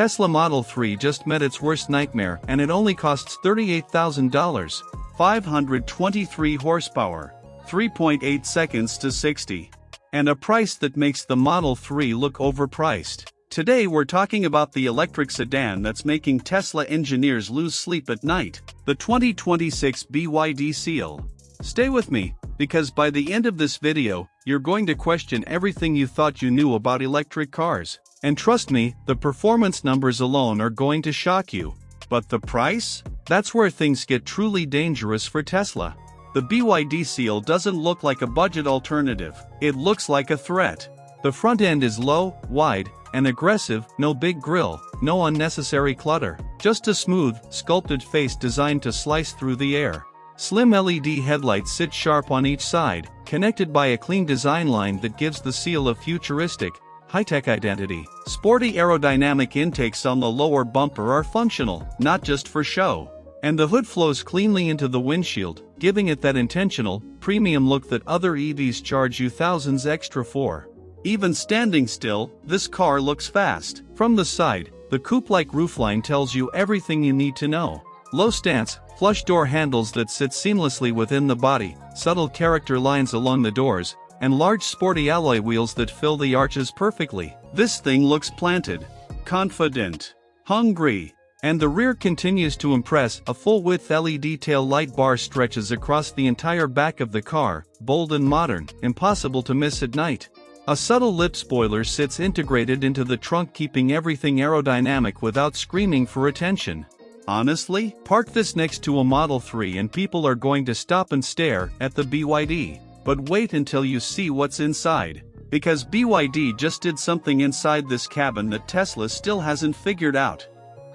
Tesla Model 3 just met its worst nightmare and it only costs $38,000. 523 horsepower, 3.8 seconds to 60. And a price that makes the Model 3 look overpriced. Today we're talking about the electric sedan that's making Tesla engineers lose sleep at night, the 2026 BYD Seal. Stay with me, because by the end of this video, you're going to question everything you thought you knew about electric cars. And trust me, the performance numbers alone are going to shock you. But the price? That's where things get truly dangerous for Tesla. The BYD Seal doesn't look like a budget alternative, it looks like a threat. The front end is low, wide, and aggressive, no big grille, no unnecessary clutter, just a smooth, sculpted face designed to slice through the air. Slim LED headlights sit sharp on each side, connected by a clean design line that gives the Seal a futuristic, high-tech identity. Sporty aerodynamic intakes on the lower bumper are functional, not just for show. And the hood flows cleanly into the windshield, giving it that intentional, premium look that other EVs charge you thousands extra for. Even standing still, this car looks fast. From the side, the coupe-like roofline tells you everything you need to know. Low stance, flush door handles that sit seamlessly within the body, subtle character lines along the doors, and large sporty alloy wheels that fill the arches perfectly. This thing looks planted, confident, hungry. And the rear continues to impress. A full-width LED tail light bar stretches across the entire back of the car, bold and modern, impossible to miss at night. A subtle lip spoiler sits integrated into the trunk, keeping everything aerodynamic without screaming for attention. Honestly, park this next to a Model 3 and people are going to stop and stare at the BYD. But wait until you see what's inside. Because BYD just did something inside this cabin that Tesla still hasn't figured out.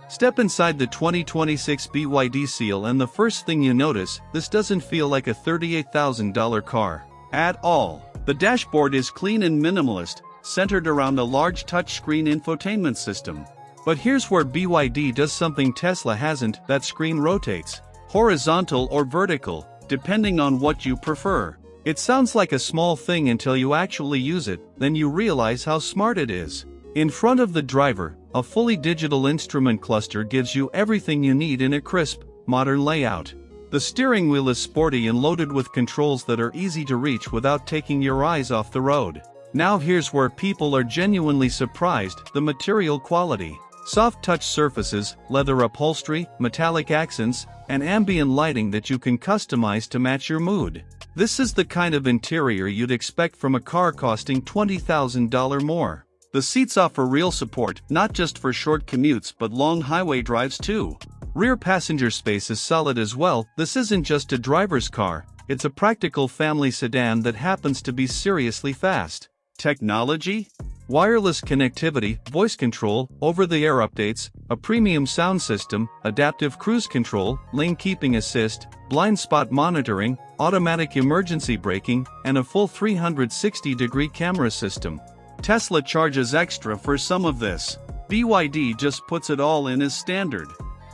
Step inside the 2026 BYD Seal and the first thing you notice, this doesn't feel like a $38,000 car. At all. The dashboard is clean and minimalist, centered around a large touchscreen infotainment system. But here's where BYD does something Tesla hasn't, that screen rotates. Horizontal or vertical, depending on what you prefer. It sounds like a small thing until you actually use it, then you realize how smart it is. In front of the driver, a fully digital instrument cluster gives you everything you need in a crisp, modern layout. The steering wheel is sporty and loaded with controls that are easy to reach without taking your eyes off the road. Now here's where people are genuinely surprised: the material quality. Soft touch surfaces, leather upholstery, metallic accents, and ambient lighting that you can customize to match your mood. This is the kind of interior you'd expect from a car costing $20,000 more. The seats offer real support, not just for short commutes but long highway drives too. Rear passenger space is solid as well. This isn't just a driver's car, it's a practical family sedan that happens to be seriously fast. Technology? Wireless connectivity, voice control, over-the-air updates, a premium sound system, adaptive cruise control, lane keeping assist, blind spot monitoring, automatic emergency braking, and a full 360-degree camera system. Tesla charges extra for some of this. BYD just puts it all in as standard.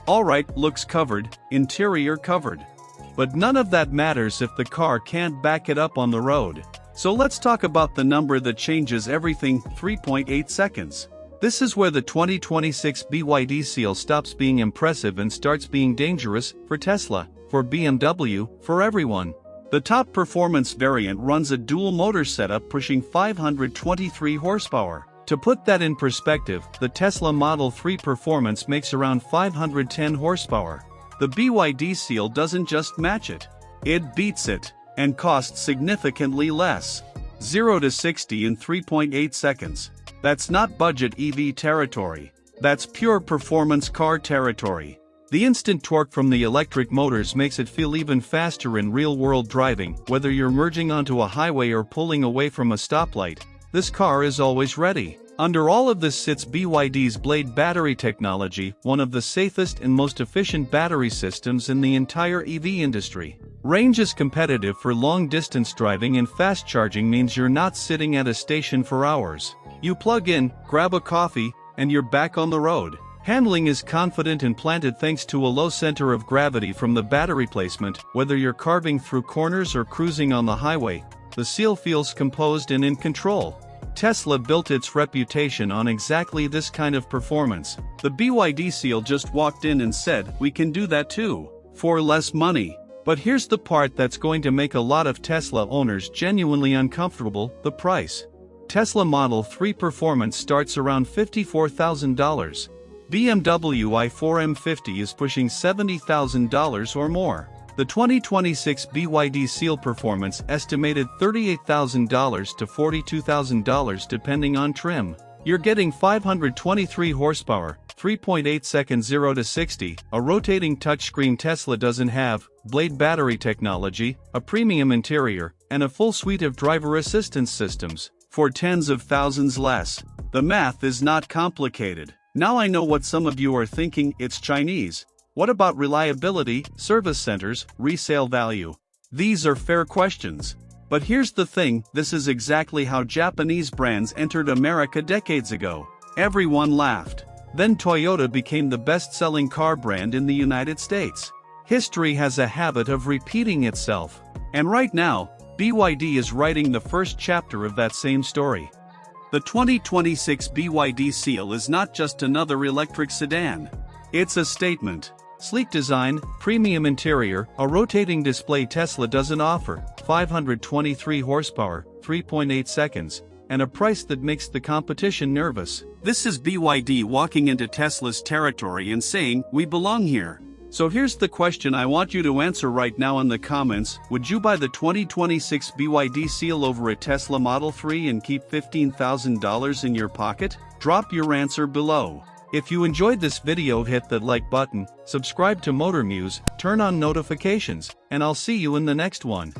Alright, looks covered, interior covered. But none of that matters if the car can't back it up on the road. So let's talk about the number that changes everything: 3.8 seconds. This is where the 2026 BYD Seal stops being impressive and starts being dangerous, for Tesla, for BMW, for everyone. The top performance variant runs a dual motor setup pushing 523 horsepower. To put that in perspective, the Tesla Model 3 performance makes around 510 horsepower. The BYD Seal doesn't just match it, it beats it, and costs significantly less. 0 to 60 in 3.8 seconds. That's not budget EV territory. That's pure performance car territory. The instant torque from the electric motors makes it feel even faster in real-world driving. Whether you're merging onto a highway or pulling away from a stoplight, this car is always ready. Under all of this sits BYD's Blade battery technology, one of the safest and most efficient battery systems in the entire EV industry. Range is competitive for long-distance driving, and fast charging means you're not sitting at a station for hours. You plug in, grab a coffee, and you're back on the road. Handling is confident and planted thanks to a low center of gravity from the battery placement. Whether you're carving through corners or cruising on the highway, the Seal feels composed and in control. Tesla built its reputation on exactly this kind of performance. The BYD Seal just walked in and said, "We can do that too, for less money." But here's the part that's going to make a lot of Tesla owners genuinely uncomfortable: the price. Tesla Model 3 Performance starts around $54,000. BMW i4 M50 is pushing $70,000 or more. The 2026 BYD Seal Performance estimated $38,000 to $42,000 depending on trim. You're getting 523 horsepower, 3.8 seconds 0 to 60, a rotating touchscreen Tesla doesn't have, Blade battery technology, a premium interior, and a full suite of driver assistance systems, for tens of thousands less. The math is not complicated. Now I know what some of you are thinking: it's Chinese. What about reliability, service centers, resale value? These are fair questions. But here's the thing: this is exactly how Japanese brands entered America decades ago. Everyone laughed. Then Toyota became the best-selling car brand in the United States. History has a habit of repeating itself. And right now, BYD is writing the first chapter of that same story. The 2026 BYD Seal is not just another electric sedan. It's a statement. Sleek design, premium interior, a rotating display Tesla doesn't offer, 523 horsepower, 3.8 seconds, and a price that makes the competition nervous. This is BYD walking into Tesla's territory and saying, "We belong here." So here's the question I want you to answer right now in the comments: would you buy the 2026 BYD Seal over a Tesla Model 3 and keep $15,000 in your pocket? Drop your answer below. If you enjoyed this video, hit that like button, subscribe to Motor Muse, turn on notifications, and I'll see you in the next one.